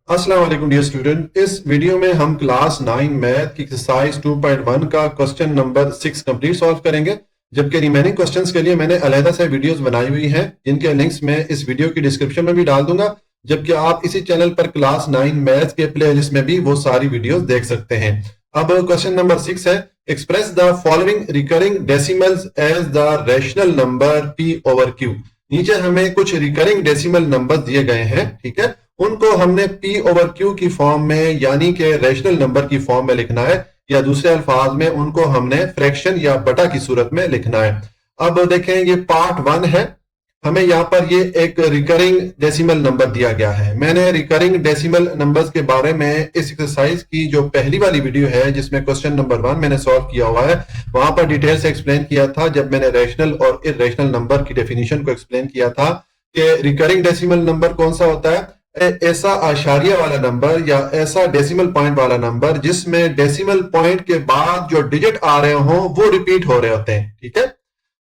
अस्सलाम वालेकुम dear student. इस वीडियो में हम क्लास 9 मैथ की एक्सरसाइज 2.1 का क्वेश्चन नंबर 6 कंप्लीट सॉल्व करेंगे। जबकि रिमेनिंग क्वेश्चंस के लिए मैंने अलहदा से वीडियोस बनाई हुई हैं, जिनके लिंक्स मैं इस वीडियो की डिस्क्रिप्शन में भी डाल दूंगा। जबकि आप इसी चैनल पर क्लास 9 मैथ के प्ले लिस्ट में भी वो सारी वीडियोस देख सकते हैं। अब क्वेश्चन नंबर 6 है, express the following recurring decimals as the rational number p over q। नीचे हमें कुछ रिकरिंग डेसिमल नंबर दिए गए हैं, ठीक है। उनको हमने p ओवर q की फॉर्म में यानी कि रैशनल नंबर की फॉर्म में लिखना है, या दूसरे अल्फाज में उनको हमने फ्रैक्शन या बटा की सूरत में लिखना है। अब देखें, ये पार्ट 1 है। हमें यहाँ पर ये एक रिकरिंग डेसिमल नंबर दिया गया है। मैंने रिकरिंग डेसिमल नंबर्स के बारे में इस एक्सरसाइज की जो पहली वाली वीडियो है, जिसमें क्वेश्चन नंबर 1 मैंने सॉल्व किया हुआ है, वहां पर डिटेल से एक्सप्लेन किया था, जब मैंने रैशनल और इर्रेशनल नंबर की डेफिनेशन को एक्सप्लेन किया था कि रिकरिंग डेसिमल नंबर कौन सा होता है। ऐसा आशारिया वाला नंबर या ऐसा डेसिमल पॉइंट वाला नंबर जिसमें डेसिमल पॉइंट के बाद जो डिजिट आ रहे हो वो रिपीट हो रहे होते हैं, ठीक है।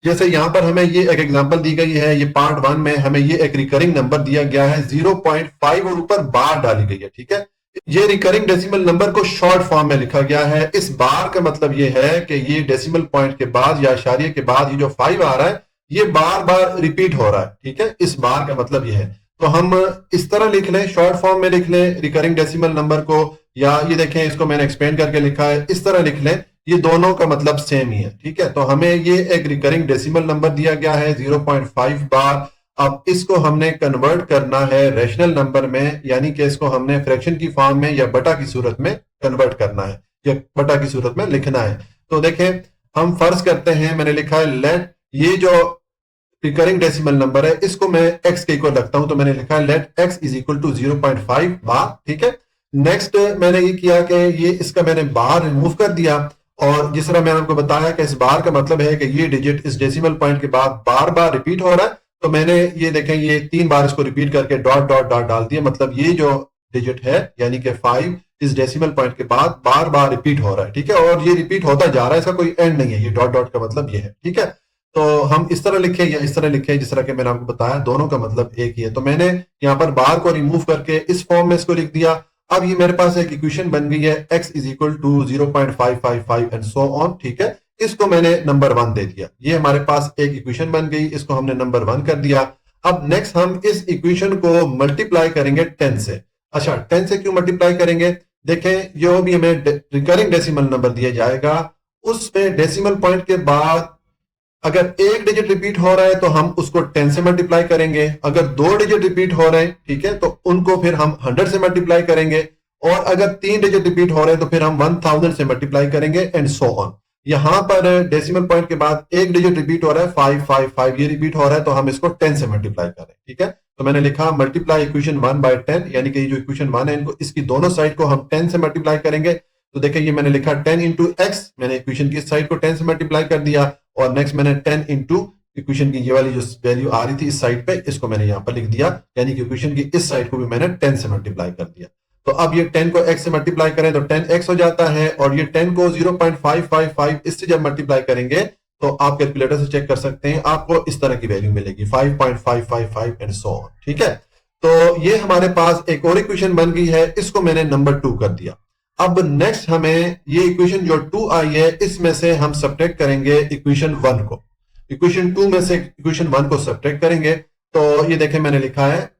जैसे यहां पर हमें ये एक एग्जांपल दी गई है, ये पार्ट 1 में हमें ये एक रिकरिंग नंबर दिया गया है 0.5 और ऊपर बार डाली गई है, ठीक है। ये रिकरिंग डेसिमल नंबर को शॉर्ट फॉर्म में लिखा गया है। इस बार का मतलब ये है कि ये डेसिमल पॉइंट के बाद या इशारिये के बाद ये जो 5 आ रहा है ये बार बार रिपीट हो रहा है, ठीक है। इस बार का मतलब ये है। तो हम इस तरह लिख लें, शॉर्ट फॉर्म में लिख लें रिकरिंग डेसिमल नंबर को, या ये देखें इसको मैंने एक्सपेंड करके लिखा है, इस तरह लिख लें। ये दोनों का मतलब सेम ही है, ठीक है। तो हमें ये एक रिकरिंग डेसिमल नंबर दिया गया है 0.5 बार। अब इसको हमने कन्वर्ट करना है रैशनल नंबर में, यानी कि इसको हमने फ्रैक्शन की फॉर्म में या बटा की सूरत में कन्वर्ट करना है, या बटा की सूरत में लिखना है। तो देखें, हम फर्ज करते हैं, मैंने लिखा है लेट, ये जो रिकरिंग डेसिमल नंबर है इसको मैं x के इक्वल रखता हूं, तो मैंने लिखा है let x is equal to 0.5 bar, ठीक है। नेक्स्ट मैंने ये किया कि ये इसका मैंने बार रिमूव कर दिया, और जिस तरह मैंने आपको बताया कि इस बार का मतलब है कि ये डिजिट इस डेसिमल पॉइंट के बाद बार बार रिपीट हो रहा है। तो मैंने ये देखें, ये 3 बार इसको रिपीट करके डॉट डॉट डॉट डाल दिया, मतलब ये जो डिजिट है यानी कि 5 इस डेसिमल पॉइंट के बाद बार बार रिपीट हो रहा है, ठीक है। और ये रिपीट होता जा रहा है, इसका कोई एंड नहीं है। ये डॉट डॉट का मतलब ये है, ठीक है। तो हम इस तरह लिखे या इस तरह लिखे, जिस तरह के मैंने आपको बताया, दोनों का मतलब एक ही है। तो मैंने यहाँ पर बार को रिमूव करके इस फॉर्म में इसको लिख दिया। अब ये मेरे पास एक इक्वेशन बन गई है, x is equal to 0.555 and so on, ठीक है। इसको मैंने नंबर 1 दे दिया। ये हमारे पास एक इक्वेशन बन गई, इसको हमने नंबर 1 कर दिया। अब नेक्स्ट हम इस इक्वेशन को मल्टीप्लाई करेंगे 10 से। अच्छा, 10 से क्यों मल्टीप्लाई करेंगे? देखें, जो भी हमें रिकरिंग डेसिमल नंबर दिया जाएगा उसमें डेसिमल पॉइंट के बाद अगर एक डिजिट रिपीट हो रहा है तो हम उसको 10 से मल्टीप्लाई करेंगे। अगर 2 डिजिट रिपीट हो रहे हैं, ठीक है, तो उनको फिर हम 100 से मल्टीप्लाई करेंगे। और अगर 3 डिजिट रिपीट हो रहे हैं तो फिर हम 1000 से मल्टीप्लाई करेंगे एंड सो ऑन। यहां पर डेसिमल पॉइंट के बाद एक डिजिट रिपीट हो रहा है, 555 ये रिपीट हो रहा है, तो हम इसको 10 से मल्टीप्लाई करें, ठीक है। तो मैंने लिखा मल्टीप्लाई इक्वेशन 1 बाय 10, यानी कि जो इक्वेशन 1 है इनको इसकी दोनों साइड को हम 10 से मल्टीप्लाई करेंगे। तो देखिए, ये मैंने लिखा 10 इंटू एक्स, मैंने इक्वेशन की साइड को 10 से मल्टीप्लाई कर दिया, और नेक्स्ट मैंने 10 इंटू इक्वेशन की ये वाली जो वैल्यू आ रही थी इस साइड पे, इसको मैंने यहां पर लिख दिया, यानी कि इक्वेशन की इस साइड को भी मैंने 10 से मल्टीप्लाई कर दिया। तो अब ये 10 को x से मल्टीप्लाई करें तो 10x हो जाता है, और ये 10 को 0.555 इससे जब मल्टीप्लाई करेंगे तो आप कैलकुलेटर से चेक कर सकते हैं, आपको इस तरह की वैल्यू मिलेगी 5.555 एंड सो ऑन, ठीक है। तो ये हमारे पास एक और इक्वेशन बन गई है, इसको मैंने नंबर 2 कर दिया। अब नेक्स्ट हमें ये इक्वेशन जो 2 आई है इसमें से हम सब्ट्रैक्ट करेंगे इक्वेशन 1 को। इक्वेशन 2 में से इक्वेशन 1 को सब्ट्रैक्ट करेंगे। तो ये देखें, मैंने लिखा है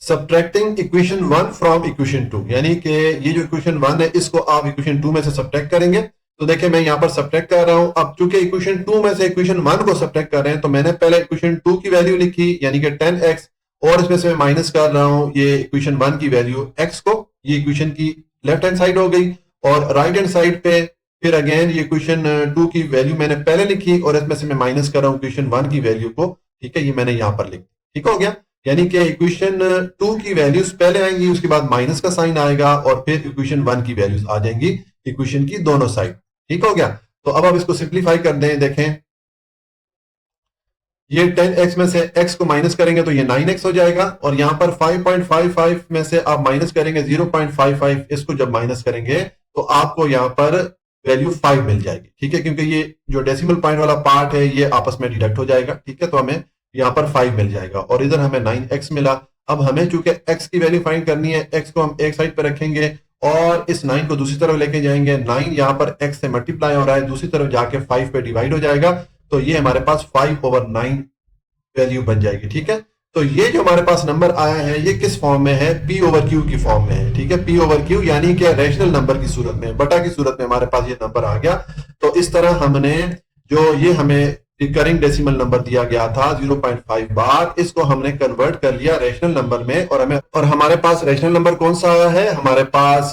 सब्ट्रैक्टिंग इक्वेशन 1 फ्रॉम इक्वेशन 2, यानी कि ये जो इक्वेशन 1 है इसको आप इक्वेशन 2 में से सब्ट्रैक्ट करेंगे। तो देखिए, मैं यहां पर सब्ट्रैक्ट कर रहा हूं। अब चूंकि इक्वेशन 2 में से इक्वेशन 1 को सब्ट्रैक्ट कर रहे हैं, तो मैंने पहले इक्वेशन 2 की वैल्यू लिखी यानी कि 10x, और इसमें से मैं माइनस कर रहा हूं ये इक्वेशन 1 की वैल्यू x को। ये इक्वेशन की लेफ्ट हैंड साइड हो गई, और राइट हैंड साइड पे फिर अगेन ये इक्वेशन 2 की वैल्यू मैंने पहले लिखी, और इसमें से मैं माइनस कर रहा हूं इक्वेशन 1 की वैल्यू को, ठीक है। ये मैंने यहां पर लिखी, ठीक हो गया। यानी कि इक्वेशन 2 की वैल्यूज पहले आएंगी, उसके बाद माइनस का साइन आएगा, और फिर इक्वेशन 1 की वैल्यूज आ जाएंगी इक्वेशन की दोनों साइड, ठीक हो गया। तो अब आप इसको सिंप्लीफाई कर दें। देखें, ये 10x में से x को माइनस करेंगे तो ये 9x हो जाएगा, और यहां पर 5.55 में से आप माइनस करेंगे 0.55, इसको जब माइनस करेंगे तो आपको यहां पर वैल्यू 5 मिल जाएगी, ठीक है। क्योंकि ये जो डेसिमल पॉइंट वाला पार्ट है ये आपस में डिडक्ट हो जाएगा, ठीक है। तो हमें यहां पर 5 मिल जाएगा, और इधर हमें 9x मिला। अब हमें चूंकि x की वैल्यू फाइंड करनी है, x को हम एक साइड पे रखेंगे और इस 9 को दूसरी तरफ लेके जाएंगे। 9 यहाँ पर x से मल्टीप्लाई हो रहा है, दूसरी तरफ जाके 5 पे डिवाइड हो जाएगा, तो ये हमारे पास 5/9 वैल्यू बन जाएगी। ठीक है, तो ये जो हमारे पास नंबर आया है ये किस फॉर्म में है? p/q की फॉर्म में है। ठीक है, p/q यानी कि रैशनल नंबर की सूरत में, बटा की सूरत में हमारे पास ये नंबर आ गया। तो इस तरह हमने जो ये हमें रिकरिंग डेसिमल नंबर दिया गया था 0.5 बार, इसको हमने कन्वर्ट कर लिया रैशनल नंबर में, और हमारे पास रैशनल नंबर कौन सा आया है? हमारे पास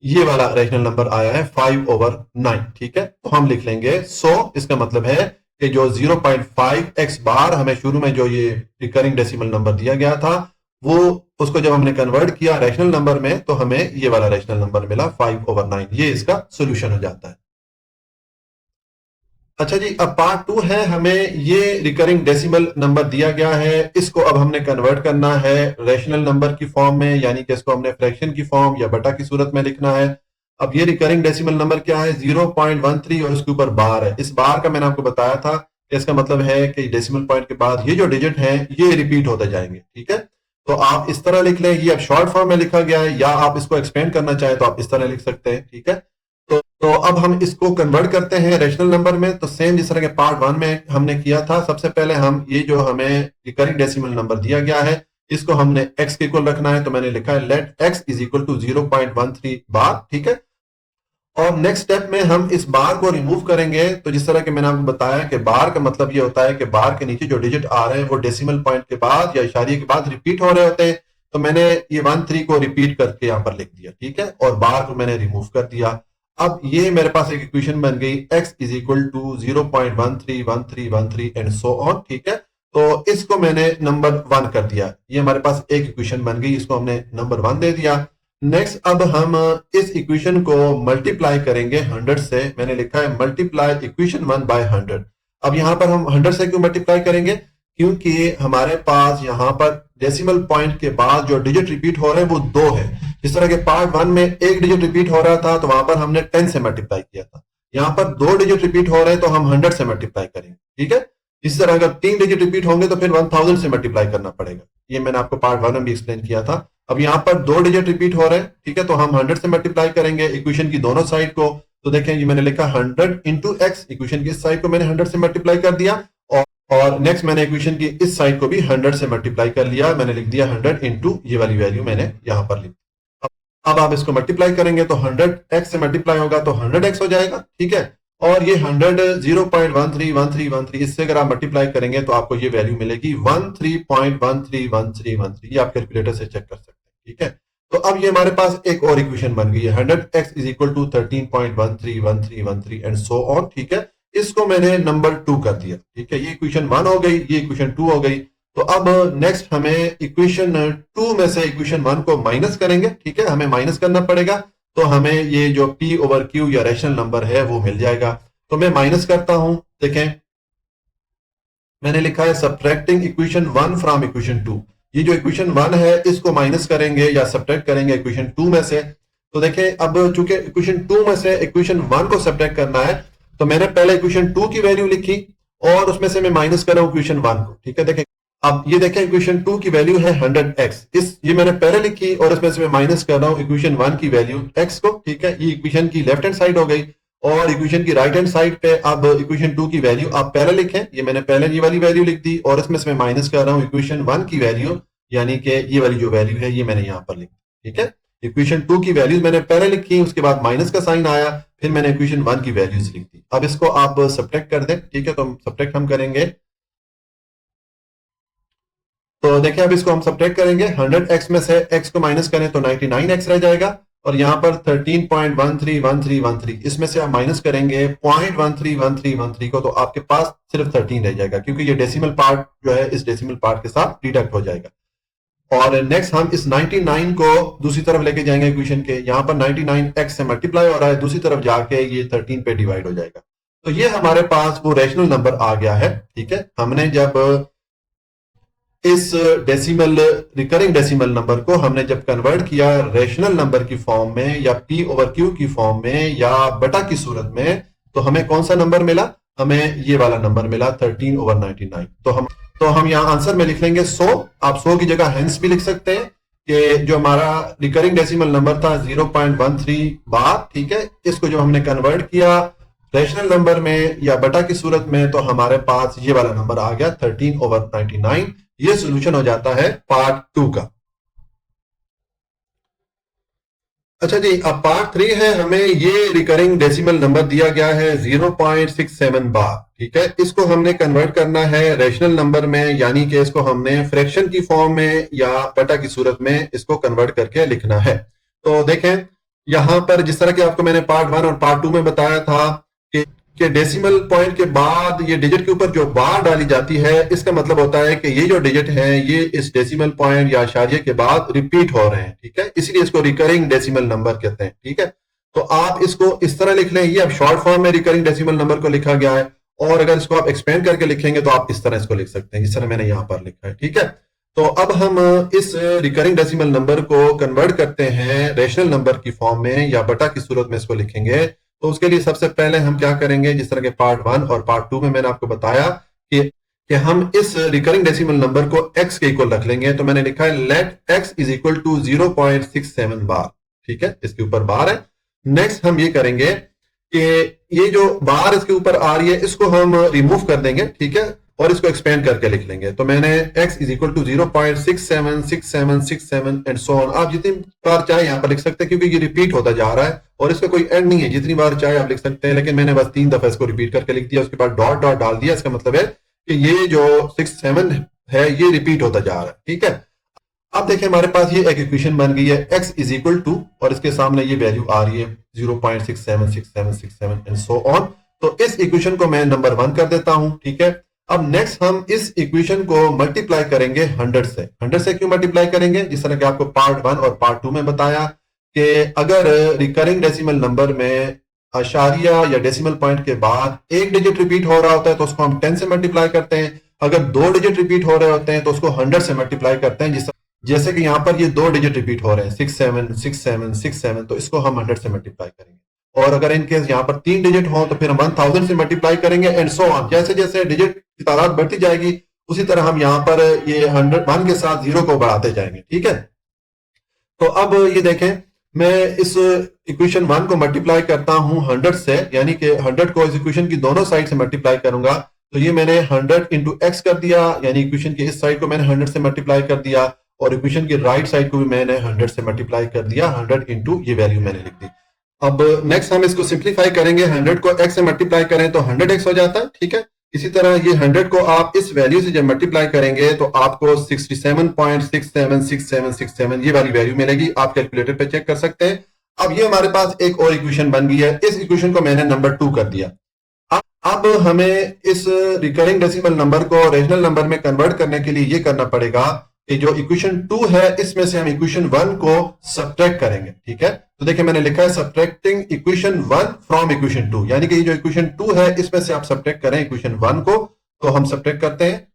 ये वाला रैशनल नंबर आया है 5/9। ठीक है, तो हम लिख लेंगे इसका मतलब है कि जो 0.5x बार हमें शुरू में जो ये रिकरिंग डेसिमल नंबर दिया गया था, वो उसको जब हमने कन्वर्ट किया रैशनल नंबर में तो हमें ये वाला रैशनल नंबर मिला 5/9। ये इसका सोल्यूशन हो जाता है। अच्छा जी, अब पार्ट 2 है, हमें ये रिकरिंग डेसिमल नंबर दिया गया है, इसको अब हमने कन्वर्ट करना है रैशनल नंबर की फॉर्म में, यानी कि इसको हमने फ्रैक्शन की फॉर्म या बटा की सूरत में लिखना है। अब ये रिकरिंग डेसिमल नंबर क्या है? 0.13 और इसके ऊपर बार है। इस बार का मैंने आपको बताया था कि इसका मतलब है कि डेसिमल पॉइंट के बाद ये जो डिजिट हैं ये रिपीट होते जाएंगे। ठीक है, तो आप इस तरह लिख लें, ये अब शॉर्ट फॉर्म में लिखा गया है, या आप इसको एक्सपेंड करना चाहें तो आप इस तरह लिख सकते हैं। ठीक है, तो अब हम इसको कन्वर्ट करते हैं रैशनल नंबर में। तो सेम जिस तरह के पार्ट 1 में हमने किया था, सबसे पहले हम ये जो हमें रिकरिंग डेसिमल नंबर दिया गया है इसको हमने x के इक्वल रखना है, तो मैंने लिखा है let x is equal to 0.13 bar. ठीक है, और नेक्स्ट स्टेप में हम इस बार को रिमूव करेंगे। तो जिस तरह के मैंने आपको बताया कि बार का मतलब ये होता है कि बार के नीचे जो डिजिट आ रहे हैं वो डेसिमल पॉइंट के बाद या इशारे के बाद रिपीट हो रहे होते हैं, तो मैंने ये 13 को रिपीट करके यहां पर लिख दिया। ठीक है, और बार को मैंने रिमूव कर दिया। अब ये मेरे पास एक इक्वेशन बन गई x is equal to 0.131313 and so on. ठीक है, तो इसको मैंने नंबर 1 कर दिया। ये हमारे पास एक इक्वेशन बन गई, इसको हमने नंबर 1 दे दिया। नेक्स्ट अब हम इस इक्वेशन को मल्टीप्लाई करेंगे 100 से। मैंने लिखा है मल्टीप्लाई इक्वेशन 1 बाय 100। अब यहां पर हम 100 से क्यों मल्टीप्लाई करेंगे? क्योंकि हमारे पास यहां पर डेसिमल पॉइंट के बाद जो डिजिट रिपीट हो रहे हैं वो 2 है। जिस तरह के पार्ट 1 में एक डिजिट रिपीट हो रहा था तो वहां पर हमने 10 से मल्टीप्लाई किया था, यहां पर 2 डिजिट रिपीट हो रहे हैं तो हम 100 से मल्टीप्लाई करेंगे। ठीक है, इसी तरह अगर 3 डिजिट रिपीट होंगे तो फिर 1000 से मल्टीप्लाई करना पड़ेगा। ये मैंने आपको पार्ट 1 में भी एक्सप्लेन किया था। अब यहाँ पर 2 डिजिट रिपीट हो रहे हैं। ठीक है, तो हम 100 से मल्टीप्लाई करेंगे इक्वेशन की दोनों साइड को। तो देखें, ये मैंने लिखा 100 इंटू एक्स, इक्वेशन की इस साइड को मैंने 100 से मल्टीप्लाई कर दिया, और नेक्स्ट मैंने इक्वेशन की इस साइड को भी 100 से मल्टीप्लाई कर लिया। मैंने लिख दिया 100 इंटू ये वाली वैल्यू मैंने यहां पर लिख दी। अब आप इसको मल्टीप्लाई करेंगे तो 100x से मल्टीप्लाई होगा तो 100x हो जाएगा। ठीक है, और ये 100 0.131313 इससे अगर आप मल्टीप्लाई करेंगे तो आपको ये वैल्यू मिलेगी 13.131313। ये आप कैलकुलेटर से चेक कर सकते हैं। ठीक है, तो अब ये हमारे पास एक और इक्वेशन बन गई है 100x is equal to 13.131313 and so on. ठीक है, इसको मैंने नंबर 2 कर दिया। ठीक है, ये इक्वेशन 1 हो गई, ये इक्वेशन 2 हो गई। तो अब नेक्स्ट हमें इक्वेशन 2 में से इक्वेशन 1 को माइनस करेंगे। ठीक है, हमें माइनस करना पड़ेगा, तो हमें ये जो p/q या रैशनल नंबर है वो मिल जाएगा। तो मैं माइनस करता हूं। देखें, मैंने लिखा है सब्ट्रैक्टिंग इक्वेशन 1 फ्रॉम इक्वेशन 2। ये जो इक्वेशन 1 है इसको माइनस करेंगे या सब्ट्रैक्ट करेंगे इक्वेशन 2 में से। तो देखें, अब चूंकि इक्वेशन 2 में से इक्वेशन 1 को सब्ट्रैक्ट करना है, तो मैंने पहले इक्वेशन 2 की वैल्यू लिखी और उसमें से मैं माइनस कर रहा हूं इक्वेशन 1 को। ठीक है, देखें, अब ये देखें इक्वेशन 2 की वैल्यू है 100x, ये मैंने पहले लिखी और इसमें से मैं माइनस कर रहा हूं इक्वेशन 1 की वैल्यू x को। ठीक है, ये इक्वेशन की लेफ्ट हैंड साइड हो गई, और इक्वेशन की राइट हैंड साइड पे अब इक्वेशन 2 की वैल्यू आप पहले लिखें। ये मैंने पहले ये वाली वैल्यू लिख दी और इसमें से मैं माइनस कर रहा हूं इक्वेशन 1 की वैल्यू, यानी कि ये वाली जो वैल्यू है ये मैंने यहां पर लिखी। ठीक है, इक्वेशन 2 की वैल्यूज मैंने पहले लिखी, उसके बाद माइनस का साइन आया, फिर मैंने इक्वेशन 1 की वैल्यूज लिख दी। अब इसको आप सब्ट्रैक्ट कर दें। ठीक है, तो सब्ट्रैक्ट हम करेंगे, तो देखिए अब इसको हम सब्ट्रैक्ट करेंगे। 100x में से x को माइनस करें तो 99x रह जाएगा, और यहां पर 13.131313 इसमें से आप माइनस करेंगे 0.131313 को, तो आपके पास सिर्फ 13 रह जाएगा, क्योंकि ये डेसिमल पार्ट जो है इस डेसिमल पार्ट के साथ डिडक्ट हो जाएगा। और नेक्स्ट हम इस 99 को दूसरी तरफ लेके जाएंगे इक्वेशन के, यहां पर 99x से मल्टीप्लाई हो रहा है, दूसरी तरफ जाके ये 13 पे डिवाइड हो जाएगा। तो ये हमारे पास वो रैशनल नंबर आ गया है। ठीक है, हमने जब इस डेसिमल रिकरिंग डेसिमल नंबर को हमने जब कन्वर्ट किया रैशनल नंबर की फॉर्म में या p/q की फॉर्म में या बटा की सूरत में, तो हमें कौन सा नंबर मिला? हमें ये वाला नंबर मिला 13/99। तो हम तो हम यहाँ आंसर में लिख लेंगे 100। आप 100 की जगह हेंस भी लिख सकते हैं कि जो हमारा रिकरिंग डेसिमल नंबर था 0.13 बार, ठीक है, इसको जो हमने कन्वर्ट किया रैशनल नंबर में या बटा की सूरत में, तो हमारे पास ये वाला नंबर आ गया 13/99। ये सोल्यूशन हो जाता है पार्ट 2 का। अच्छा जी, अब पार्ट 3 है। हमें ये रिकरिंग डेसिमल नंबर दिया गया है 0.67 बार, ठीक है। इसको हमने कन्वर्ट करना है रैशनल नंबर में, यानी कि इसको हमने फ्रैक्शन की फॉर्म में या बटा की सूरत में इसको कन्वर्ट करके लिखना है। तो देखें यहां पर जिस तरह के आपको मैंने पार्ट 1 और पार्ट 2 में बताया था कि डेसिमल पॉइंट के बाद ये डिजिट के ऊपर जो बार डाली जाती है, इसका मतलब होता है कि ये जो डिजिट हैं ये इस डेसिमल पॉइंट या आशारिये के बाद रिपीट हो रहे हैं, ठीक है, इसलिए इसको रिकरिंग डेसिमल नंबर कहते हैं, ठीक है। तो आप इसको इस तरह लिख लें, ये अब शॉर्ट फॉर्म में रिकरिंग डेसिमल नंबर को लिखा गया है, और अगर इसको आप एक्सपेंड करके लिखेंगे तो आप इस तरह इसको लिख सकते हैं, इस तरह मैंने यहां पर लिखा है, ठीक है। तो अब हम इस रिकरिंग डेसिमल नंबर को कन्वर्ट करते हैं रैशनल नंबर की फॉर्म में या बटा की सूरत में इसको लिखेंगे। तो उसके लिए सबसे पहले हम क्या करेंगे, जिस तरह के पार्ट 1 और पार्ट 2 में मैंने आपको बताया कि हम इस रिकरिंग डेसिमल नंबर को x के इक्वल रख लेंगे। तो मैंने लिखा है let x is equal to 0.67 bar, ठीक है, इसके ऊपर बार है। नेक्स्ट हम ये करेंगे कि ये जो बार इसके ऊपर आ रही है इसको हम रिमूव कर देंगे, ठीक है, और इसको एक्सपेंड करके लिख लेंगे। तो मैंने x is equal to 0.676767 and so on. आप जितनी बार चाहे यहां पर लिख सकते हैं, क्योंकि ये रिपीट होता जा रहा है और इसका कोई एंड नहीं है, जितनी बार चाहे आप लिख सकते हैं, लेकिन मैंने बस 3 दफा इसको रिपीट करके लिख दिया, उसके बाद डॉट डॉट डाल दिया। इसका मतलब है कि ये जो 67 है ये रिपीट होता जा रहा है, ठीक है। अब देखिए हमारे पास ये एक इक्वेशन बन गई है x इज इक्वल टू, और इसके सामने ये वैल्यू आ रही है 0.676767 एंड सो ऑन। तो इस इक्वेशन को मैं नंबर 1 कर देता हूं, ठीक है। अब नेक्स्ट हम इस इक्वेशन को मल्टीप्लाई करेंगे 100 से। 100 से क्यों मल्टीप्लाई करेंगे, जिस तरह कि आपको पार्ट 1 और पार्ट 2 में बताया कि अगर रिकरिंग डेसिमल नंबर में आशारिया या डेसिमल पॉइंट के बाद एक डिजिट रिपीट हो रहा होता है तो उसको हम 10 से मल्टीप्लाई करते हैं। अगर 2 डिजिट रिपीट हो रहे होते हैं तो उसको 100 से मल्टीप्लाई करते हैं। जैसे कि यहाँ पर ये 2 डिजिट रिपीट हो रहे हैं 676767, तो इसको हम 100 से मल्टीप्लाई करेंगे। और अगर इनकेस यहाँ पर 3 डिजिट हो तो फिर हम 1000 से मल्टीप्लाई करेंगे एंड सो ऑन। जैसे जैसे डिजिट की तादाद बढ़ती जाएगी उसी तरह हम यहाँ पर ये 101 के साथ 0 को बढ़ाते जाएंगे, ठीक है। तो अब ये देखें, मैं इस इक्वेशन 1 को मल्टीप्लाई करता हूं 100 से, यानी कि 100 को इस इक्वेशन की दोनों साइड से मल्टीप्लाई करूंगा। तो ये मैंने 100 इंटू एक्स कर दिया, यानी इक्वेशन की इस साइड को मैंने 100 से मल्टीप्लाई कर दिया, और इक्वेशन की राइट साइड को भी मैंने 100 से मल्टीप्लाई कर दिया। 100 इंटू ये वैल्यू मैंने लिख दी। अब नेक्स्ट हम इसको सिंप्लीफाई करेंगे। 100 को x से मल्टीप्लाई करें तो 100x हो जाता है, ठीक है। इसी तरह ये 100 को आप इस वैल्यू से जब मल्टीप्लाई करेंगे तो आपको 67.676767 ये वाली वैल्यू मिलेगी। आप कैलकुलेटर पे चेक कर सकते हैं। अब ये हमारे पास एक और इक्वेशन बन गई है, इस इक्वेशन को मैंने नंबर 2 कर दिया। अब हमें इस रिकरिंग डेसिमल नंबर को रेशनल नंबर में कन्वर्ट करने के लिए ये करना पड़ेगा कि जो इक्वेशन 2 है इसमें से हम इक्वेशन 1 को सब्ट्रैक्ट करेंगे, ठीक है। तो देखिए मैंने लिखा है सब्ट्रैक्टिंग इक्वेशन 1 फ्रॉम इक्वेशन 2, यानी कि ये जो इक्वेशन 2 है इसमें से आप सब्ट्रैक्ट करें इक्वेशन 1 को। तो हम सब्ट्रैक्ट करते हैं।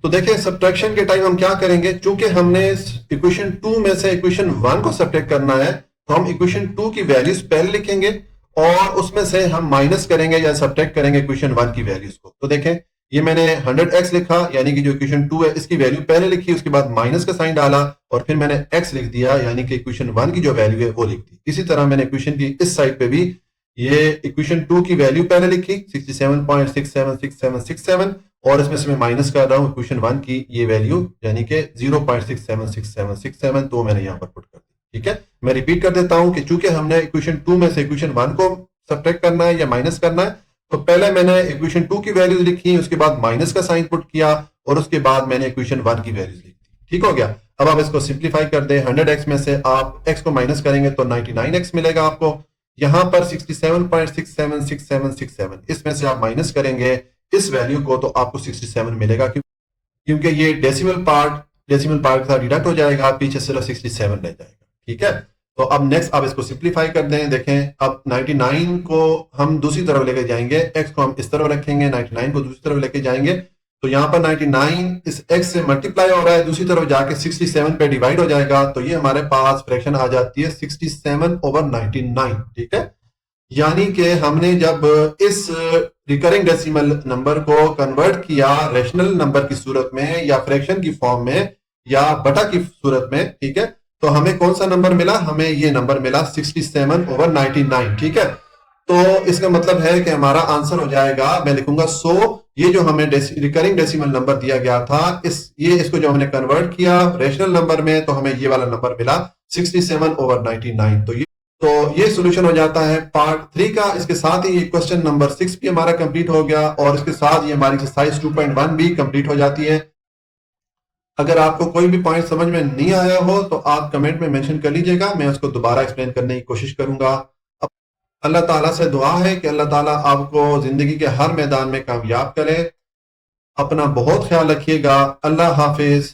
तो देखिए सब्ट्रैक्शन के टाइम हम क्या करेंगे, चूंकि हमने इक्वेशन 2 में से इक्वेशन 1 को सब्ट्रैक्ट करना है तो हम इक्वेशन 2 की वैल्यूज पहले लिखेंगे और उसमें से हम माइनस करेंगे या सब्ट्रैक्ट करेंगे इक्वेशन 1 की वैल्यूज को। तो देखें ये मैंने 100x लिखा, यानी कि जो इक्वेशन 2 है इसकी वैल्यू पहले लिखी, उसके बाद माइनस का साइन डाला और फिर मैंने x लिख दिया, यानी कि इक्वेशन 1 की जो वैल्यू है वो लिख दी। इसी तरह मैंने इक्वेशन की इस साइड पे भी ये इक्वेशन 2 की वैल्यू पहले लिखी 67.676767 और इसमें से मैं माइनस कर रहा हूं इक्वेशन 1 की ये वैल्यू, यानी कि 0.676767, तो मैंने यहां पर पुट कर दी, ठीक है। मैं रिपीट कर देता हूं कि चूंकि हमने इक्वेशन 2 में से इक्वेशन 1 को सब्ट्रैक्ट करना है या माइनस करना है, तो पहले मैंने इक्वेशन 2 की वैल्यूज लिखी, उसके बाद माइनस का साइन पुट किया और उसके बाद मैंने इक्वेशन 1 की वैल्यूज लिख दी, ठीक हो गया। अब आप इसको सिंप्लीफाई कर दें। 100x में से आप x को माइनस करेंगे तो 99x मिलेगा आपको। यहां पर 67.676767 इसमें से आप माइनस करेंगे इस वैल्यू को तो आपको 67 मिलेगा, क्योंकि ये डेसिमल पार्ट के साथ डिडक्ट हो जाएगा, पीछे सिर्फ 67 रह जाएगा, ठीक है। तो अब नेक्स्ट आप इसको सिंप्लीफाई कर दें। देखें अब 99 को हम दूसरी तरफ लेके जाएंगे, x को हम इस तरफ रखेंगे, 99 को दूसरी तरफ लेके जाएंगे, तो यहां पर 99 इस x से मल्टीप्लाई हो रहा है, दूसरी तरफ जाके 67 पे डिवाइड हो जाएगा, तो ये हमारे पास फ्रैक्शन आ जाती है 67/99, ठीक है। यानी कि हमने जब इस रिकरिंग डेसिमल नंबर को कन्वर्ट किया रेशनल नंबर की सूरत में या फ्रैक्शन की फॉर्म में या बटा की सूरत में, ठीक है, तो हमें कौन सा नंबर मिला? हमें ये नंबर मिला 67/99, ठीक है। तो इसका मतलब है कि हमारा आंसर हो जाएगा, मैं लिखूंगा 100, ये जो हमें रिकरिंग डेसिमल नंबर दिया गया था, इसको जो हमने कन्वर्ट किया रेशनल नंबर में, तो हमें ये वाला नंबर मिला 67/99। तो ये सॉल्यूशन हो जाता है पार्ट 3 का। इसके साथ ही क्वेश्चन नंबर 6 भी हमारा कंप्लीट हो गया और इसके साथ ही हमारी एक्सरसाइज 2.1 भी कंप्लीट हो जाती है। अगर आपको कोई भी पॉइंट समझ में नहीं आया हो तो आप कमेंट में मेंशन कर लीजिएगा, मैं उसको दोबारा एक्सप्लेन करने की कोशिश करूंगा। अल्लाह ताला से दुआ है कि अल्लाह ताला आपको जिंदगी के हर मैदान में कामयाब करे। अपना बहुत ख्याल रखिएगा। अल्लाह हाफिज।